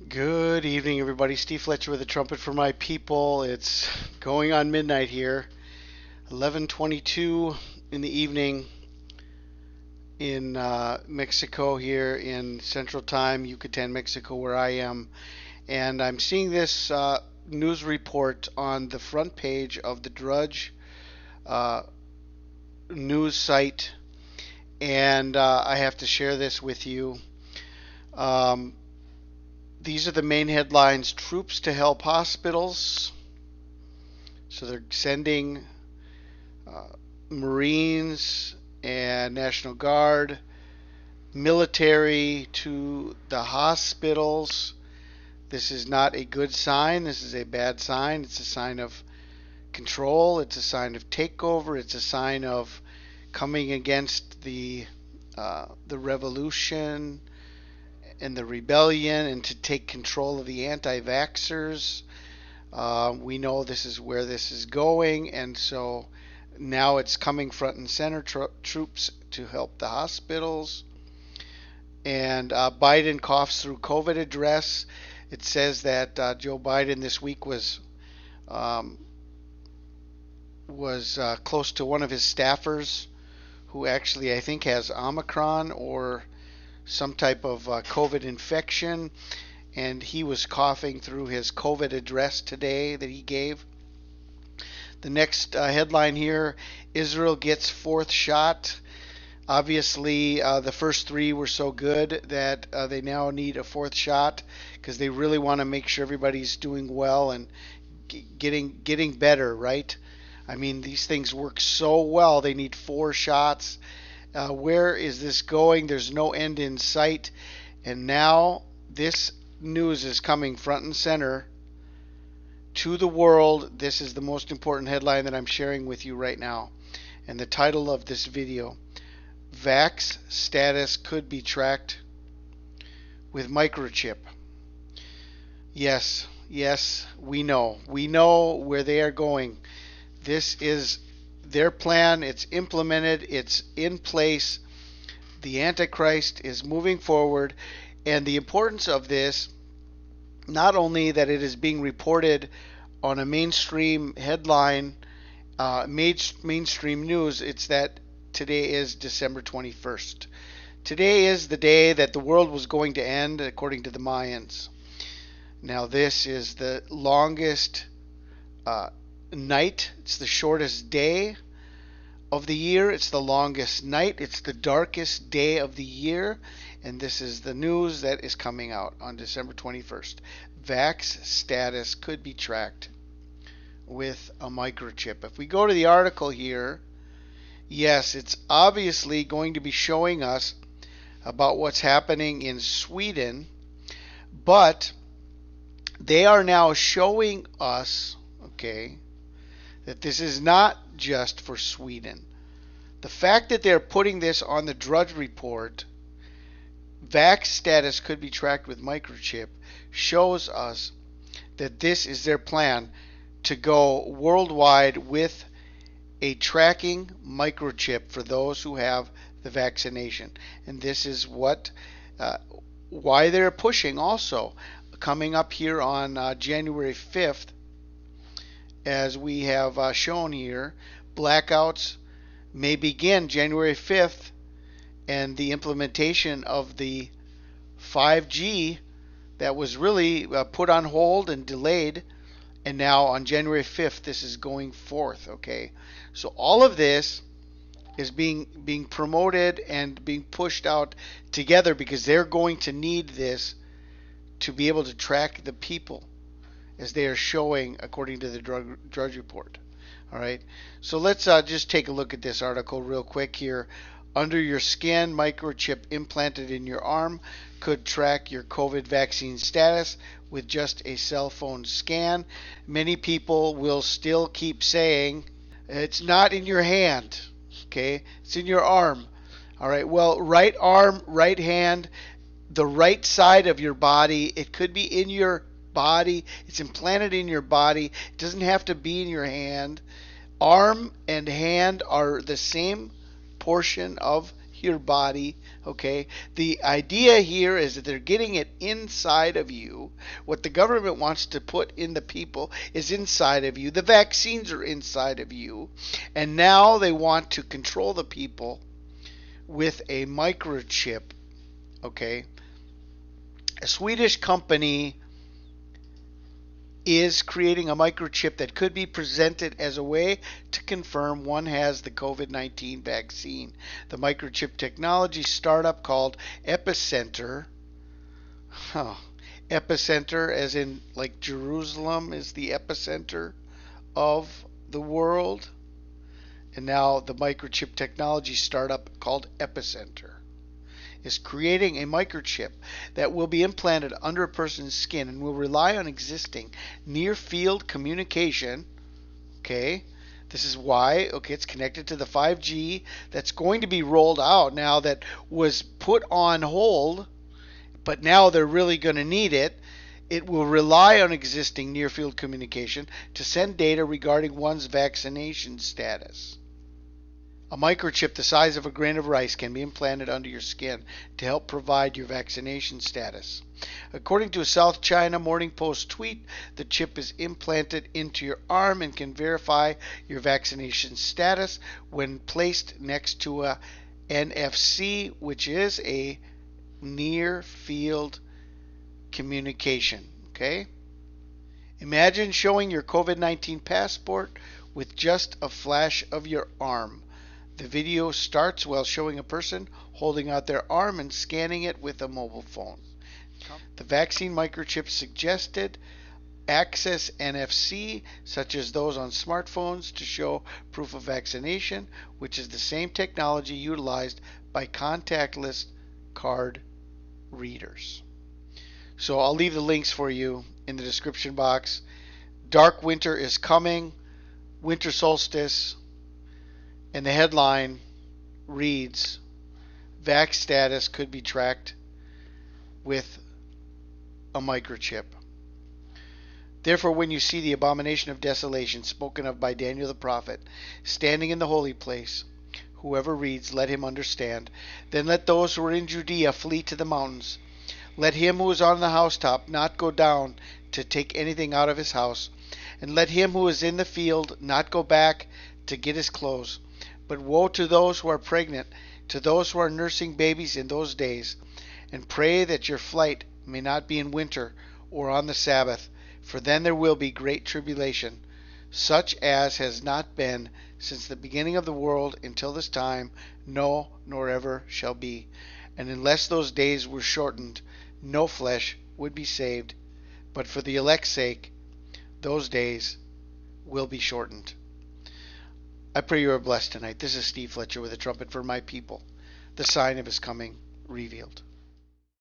Good evening, everybody. Steve Fletcher with a trumpet for my people. It's going on midnight here, 11:22 in the evening in Mexico here in Central Time, Yucatan, Mexico, where I am. And I'm seeing this news report on the front page of the Drudge uh, news site, and I have to share this with you. Um, These are the main headlines. Troops to help hospitals. So they're sending uh, Marines and National Guard, military to the hospitals. This is not a good sign. This is a bad sign. It's a sign of control. It's a sign of takeover. It's a sign of coming against the revolution and the rebellion, and to take control of the anti-vaxxers. We know this is where this is going, and so now it's coming front and center. Troops to help the hospitals. And Biden coughs through COVID address. It says that Joe Biden this week was close to one of his staffers who actually, I think, has Omicron or some type of COVID infection, and he was coughing through his COVID address today that he gave. The next headline here: Israel gets fourth shot. Obviously, the first three were so good that they now need a fourth shot because they really want to make sure everybody's doing well and getting better, right? I mean, these things work so well. They need 4 shots. Where is this going? There's no end in sight. And now this news is coming front and center to the world. This is the most important headline that I'm sharing with you right now. And the title of this video: Vax status could be tracked with microchip. Yes, we know. We know where they are going. This is their plan. It's implemented. It's in place. The Antichrist is moving forward. And the importance of this, not only that it is being reported on a mainstream headline, mainstream news, it's that today is December 21st. Today is the day that the world was going to end, according to the Mayans. Now, this is the longest night. It's the shortest day of the year. It's the longest night. It's the darkest day of the year. And this is the news that is coming out on December 21st. Vax status could be tracked with a microchip. If we go to the article here, yes, it's obviously going to be showing us about what's happening in Sweden, but they are now showing us, okay, that this is not just for Sweden. The fact that they're putting this on the Drudge report, vax status could be tracked with microchip, shows us that this is their plan to go worldwide with a tracking microchip for those who have the vaccination. And this is why they're pushing also. Coming up here on January 5th, as we have shown here, blackouts may begin January 5th, and the implementation of the 5G that was really put on hold and delayed, and now on January 5th this is going forth. Okay, so all of this is being promoted and being pushed out together because they're going to need this to be able to track the people, as they are showing according to the Drudge report. All right, so let's just take a look at this article real quick here. Under your skin, microchip implanted in your arm could track your COVID vaccine status with just a cell phone scan. Many people will still keep saying it's not in your hand. Okay, it's in your arm. All right, well, right arm, right hand, the right side of your body. It could be in your body. It's implanted in your body. It doesn't have to be in your hand. Arm and hand are the same portion of your body, Okay, the idea here is that they're getting it inside of you. What the government wants to put in the people is inside of you. The vaccines are inside of you, and now they want to control the people with a microchip. Okay, a Swedish company is creating a microchip that could be presented as a way to confirm one has the COVID-19 vaccine. The microchip technology startup called Epicenter, epicenter as in like Jerusalem is the epicenter of the world, and now the microchip technology startup called Epicenter is creating a microchip that will be implanted under a person's skin and will rely on existing near field communication. Okay, this is why, okay, it's connected to the 5G that's going to be rolled out now, that was put on hold, but now they're really going to need it. It will rely on existing near field communication to send data regarding one's vaccination status. A microchip the size of a grain of rice can be implanted under your skin to help provide your vaccination status. According to a South China Morning Post tweet, the chip is implanted into your arm and can verify your vaccination status when placed next to a NFC, which is a near field communication. Okay? Imagine showing your COVID-19 passport with just a flash of your arm. The video starts while showing a person holding out their arm and scanning it with a mobile phone. The vaccine microchip suggested access NFC, such as those on smartphones, to show proof of vaccination, which is the same technology utilized by contactless card readers. So I'll leave the links for you in the description box. Dark winter is coming, winter solstice. And the headline reads, Vax status could be tracked with a microchip. Therefore, when you see the abomination of desolation spoken of by Daniel the prophet standing in the holy place, whoever reads, let him understand. Then let those who are in Judea flee to the mountains. Let him who is on the housetop not go down to take anything out of his house. And let him who is in the field not go back to get his clothes. But woe to those who are pregnant, to those who are nursing babies in those days. And pray that your flight may not be in winter or on the Sabbath, for then there will be great tribulation, such as has not been since the beginning of the world until this time, no, nor ever shall be. And unless those days were shortened, no flesh would be saved. But for the elect's sake, those days will be shortened. I pray you are blessed tonight. This is Steve Fletcher with a trumpet for my people, the sign of his coming revealed.